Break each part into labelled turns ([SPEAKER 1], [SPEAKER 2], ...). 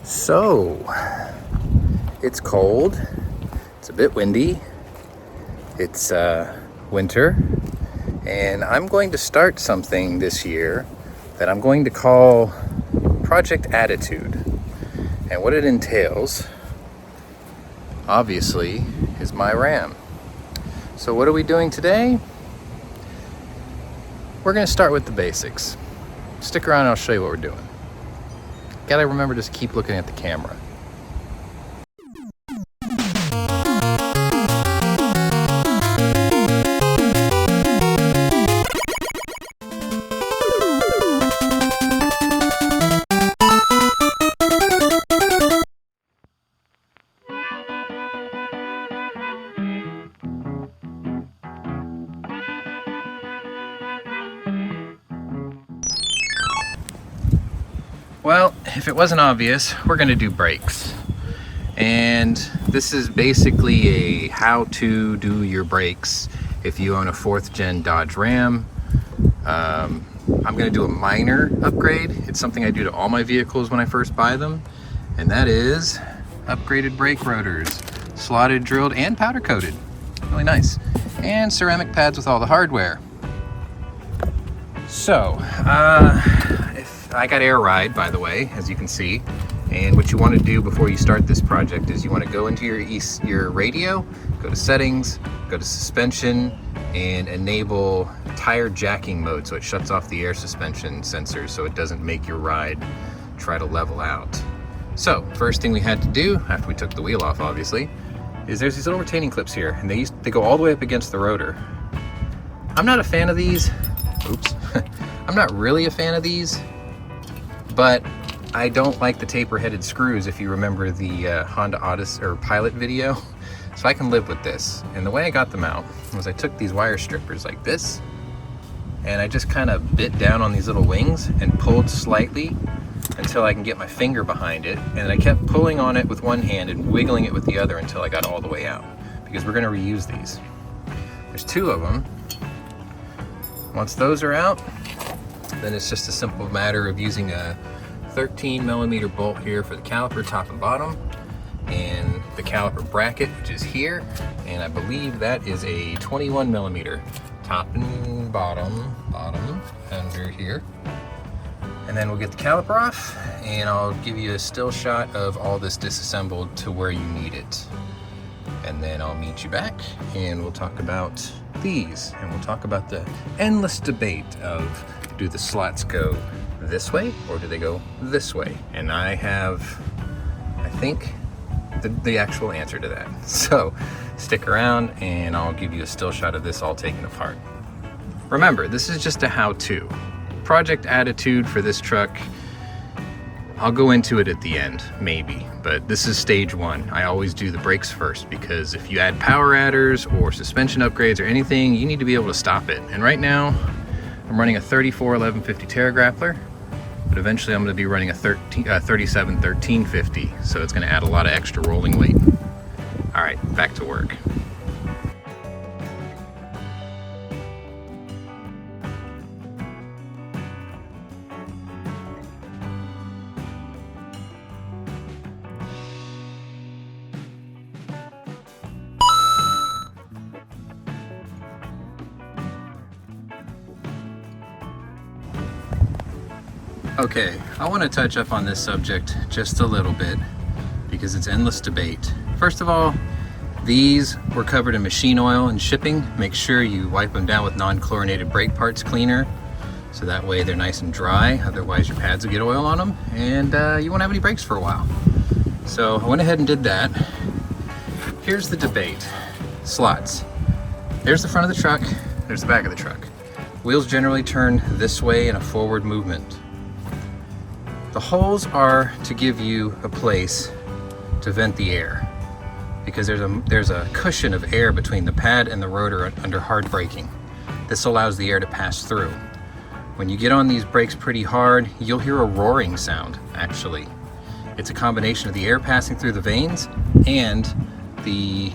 [SPEAKER 1] So, it's cold, it's a bit windy, it's winter, and I'm going to start something this year that I'm going to call Project Attitude. And what it entails, obviously, is my RAM. So what are we doing today? We're going to start with the basics. Stick around and I'll show you what we're doing. Gotta remember to just keep looking at the camera. Well, if it wasn't obvious, we're going to do brakes. And this is basically a how to do your brakes if you own a 4th gen Dodge Ram. I'm going to do a minor upgrade. It's something I do to all my vehicles when I first buy them. And that is upgraded brake rotors, slotted, drilled, and powder coated. Really nice. And ceramic pads with all the hardware. So, I got air ride, by the way, as you can see. And what you want to do before you start this project is you want to go into your radio, go to settings, go to suspension, and enable tire jacking mode so it shuts off the air suspension sensors so it doesn't make your ride try to level out. So, first thing we had to do, after we took the wheel off obviously, is there's these little retaining clips here, and they go all the way up against the rotor. I'm not a fan of these. Oops. I'm not really a fan of these. But I don't like the taper-headed screws if you remember the Honda AutoShack or Pilot video. So I can live with this. And the way I got them out was I took these wire strippers like this and I just kind of bit down on these little wings and pulled slightly until I can get my finger behind it. And I kept pulling on it with one hand and wiggling it with the other until I got all the way out, because we're going to reuse these. There's 2 of them. Once those are out, then it's just a simple matter of using a 13mm bolt here for the caliper top and bottom, and the caliper bracket, which is here, and I believe that is a 21mm top and bottom under here. And then we'll get the caliper off and I'll give you a still shot of all this disassembled to where you need it. And then I'll meet you back and we'll talk about these, and we'll talk about the endless debate of, do the slots go this way or do they go this way? And I have, I think, the actual answer to that. So stick around and I'll give you a still shot of this all taken apart. Remember, this is just a how-to. Project Attitude for this truck, I'll go into it at the end, maybe, but this is stage 1. I always do the brakes first, because if you add power adders or suspension upgrades or anything, you need to be able to stop it. And right now, I'm running a 34 1150 Terragrappler, but eventually I'm going to be running a 37 1350, so it's going to add a lot of extra rolling weight. All right, back to work. Okay, I want to touch up on this subject just a little bit because it's endless debate. First of all, these were covered in machine oil and shipping. Make sure you wipe them down with non-chlorinated brake parts cleaner so that way they're nice and dry. Otherwise your pads will get oil on them and you won't have any brakes for a while. So I went ahead and did that. Here's the debate. Slots. There's the front of the truck, there's the back of the truck. Wheels generally turn this way in a forward movement. The holes are to give you a place to vent the air, because there's a cushion of air between the pad and the rotor under hard braking. This allows the air to pass through. When you get on these brakes pretty hard, you'll hear a roaring sound, actually. It's a combination of the air passing through the vanes and the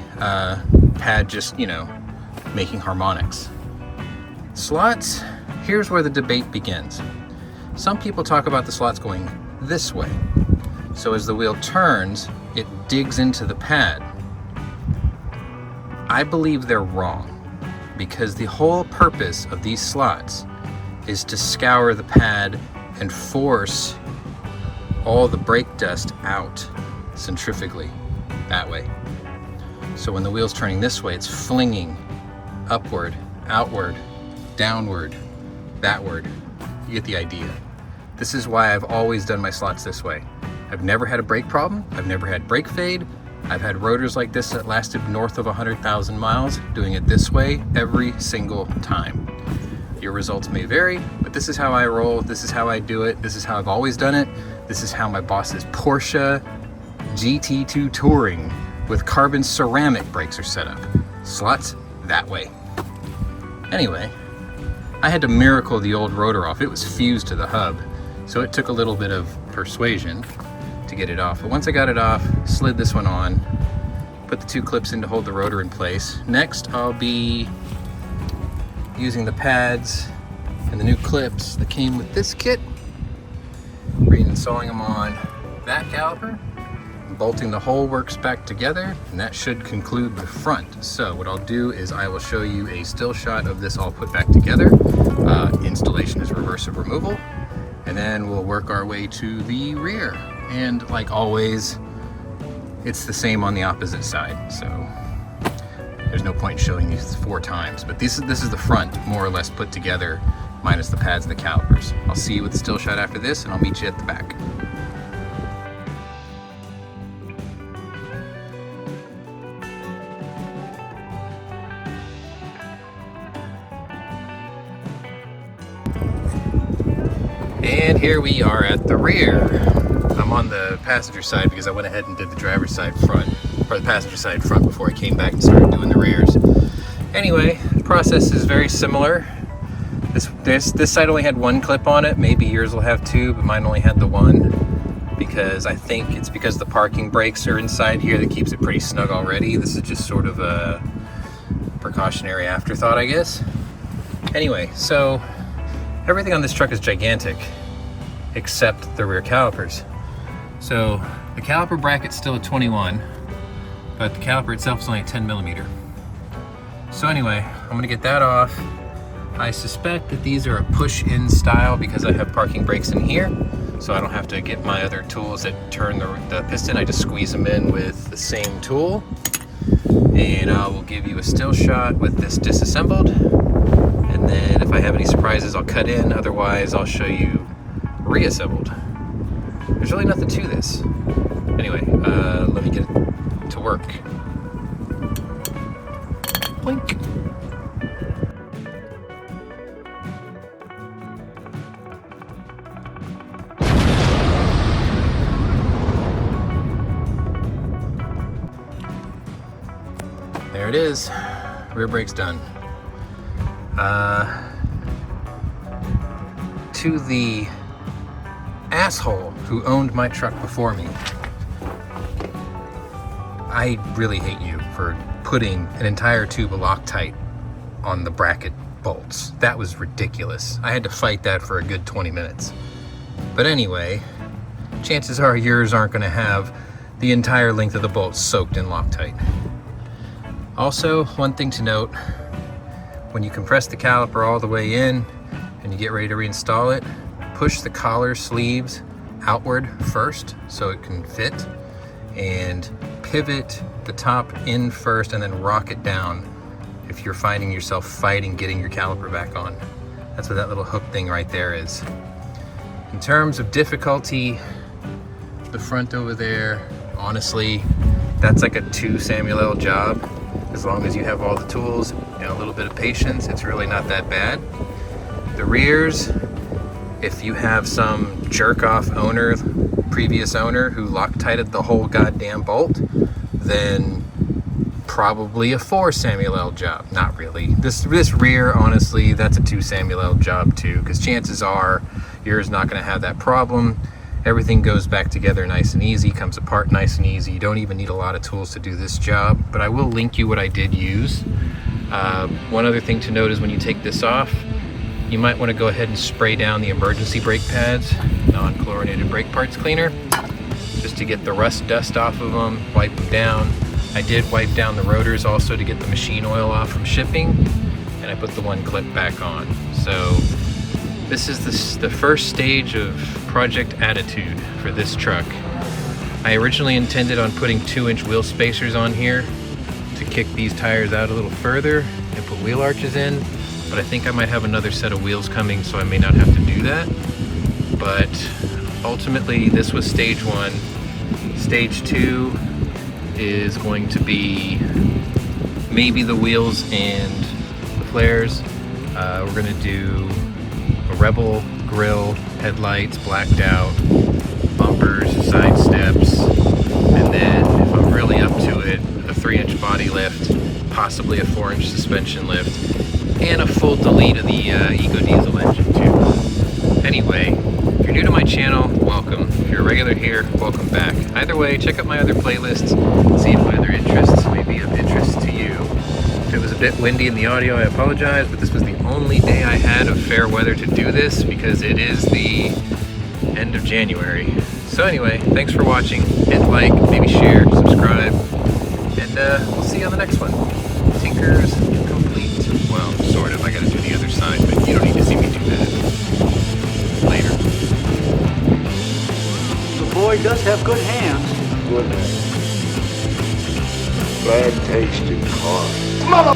[SPEAKER 1] pad just, making harmonics. Slots, here's where the debate begins. Some people talk about the slots going this way. So as the wheel turns, it digs into the pad. I believe they're wrong, because the whole purpose of these slots is to scour the pad and force all the brake dust out centrifugally that way. So when the wheel's turning this way, it's flinging upward, outward, downward, thatward. You get the idea. This is why I've always done my slots this way. I've never had a brake problem. I've never had brake fade. I've had rotors like this that lasted north of 100,000 miles, doing it this way every single time. Your results may vary, but this is how I roll. This is how I do it. This is how I've always done it. This is how my boss's Porsche GT2 Touring with carbon ceramic brakes are set up. Slots that way. Anyway, I had to miracle the old rotor off. It was fused to the hub, so it took a little bit of persuasion to get it off. But once I got it off, slid this one on, put the two clips in to hold the rotor in place. Next, I'll be using the pads and the new clips that came with this kit, reinstalling them on that caliper, bolting the whole works back together, and that should conclude the front. So what I'll do is I will show you a still shot of this all put back together. Installation is reversive removal, and then we'll work our way to the rear. And like always, it's the same on the opposite side, so there's no point in showing these 4 times. But this is the front, more or less put together, minus the pads and the calipers. I'll see you with the still shot after this, and I'll meet you at the back. And here we are at the rear. I'm on the passenger side because I went ahead and did the driver's side front, or the passenger side front, before I came back and started doing the rears. Anyway, the process is very similar. This side only had 1 clip on it. Maybe yours will have 2, but mine only had the 1, because I think it's because the parking brakes are inside here that keeps it pretty snug already. This is just sort of a precautionary afterthought, I guess. Anyway, so everything on this truck is gigantic except the rear calipers. So the caliper bracket's still a 21, but the caliper itself is only a 10 millimeter. So anyway, I'm gonna get that off. I suspect that these are a push-in style because I have parking brakes in here, so I don't have to get my other tools that turn the piston. I just squeeze them in with the same tool. And I will give you a still shot with this disassembled. And then if I have any surprises, I'll cut in. Otherwise, I'll show you reassembled. There's really nothing to this. Anyway, let me get it to work. Blink. There it is. Rear brake's done. To the asshole who owned my truck before me, I really hate you for putting an entire tube of Loctite on the bracket bolts. That was ridiculous. I had to fight that for a good 20 minutes. But anyway, chances are yours aren't going to have the entire length of the bolts soaked in Loctite. Also, one thing to note, when you compress the caliper all the way in and you get ready to reinstall it, push the collar sleeves outward first so it can fit, and pivot the top in first and then rock it down if you're finding yourself fighting getting your caliper back on. That's what that little hook thing right there is. In terms of difficulty, the front over there, honestly, that's like a 2 Samuel L. job. As long as you have all the tools and a little bit of patience, it's really not that bad. The rears, if you have some jerk-off owner, previous owner, who Loctited the whole goddamn bolt, then probably a 4 Samuel L. job. Not really. This rear, honestly, that's a 2 Samuel L. job too, because chances are yours not going to have that problem. Everything goes back together nice and easy, comes apart nice and easy. You don't even need a lot of tools to do this job, but I will link you what I did use. One other thing to note is when you take this off, you might want to go ahead and spray down the emergency brake pads, non-chlorinated brake parts cleaner. just to get the rust dust off of them, wipe them down. I did wipe down the rotors also to get the machine oil off from shipping, and I put the one clip back on. So this is the first stage of project attitude for this truck. I originally intended on putting 2-inch wheel spacers on here to kick these tires out a little further and put wheel arches in, but I think I might have another set of wheels coming, so I may not have to do that. But ultimately this was stage 1. Stage 2 is going to be maybe the wheels and the flares. We're going to do a Rebel grille, headlights blacked out, bumpers, side steps, and then if I'm really up to it, a 3-inch body lift, possibly a 4-inch suspension lift, and a full delete of the Eco Diesel engine too. Anyway, if you're new to my channel, welcome. If you're a regular here, welcome back. Either way, check out my other playlists, see if my other interests may be of interest to you. If it was a bit windy in the audio, I apologize, but this was the only day I had of fair weather to do this because it is the end of January. So anyway, thanks for watching. Hit like, maybe share, subscribe, and we'll see you on the next one. Tinkers complete. Well, sort of. I gotta do the other side, but you don't need to see me do that. Later.
[SPEAKER 2] The boy does have good hands.
[SPEAKER 3] Good hands. Bad taste in cars. Mother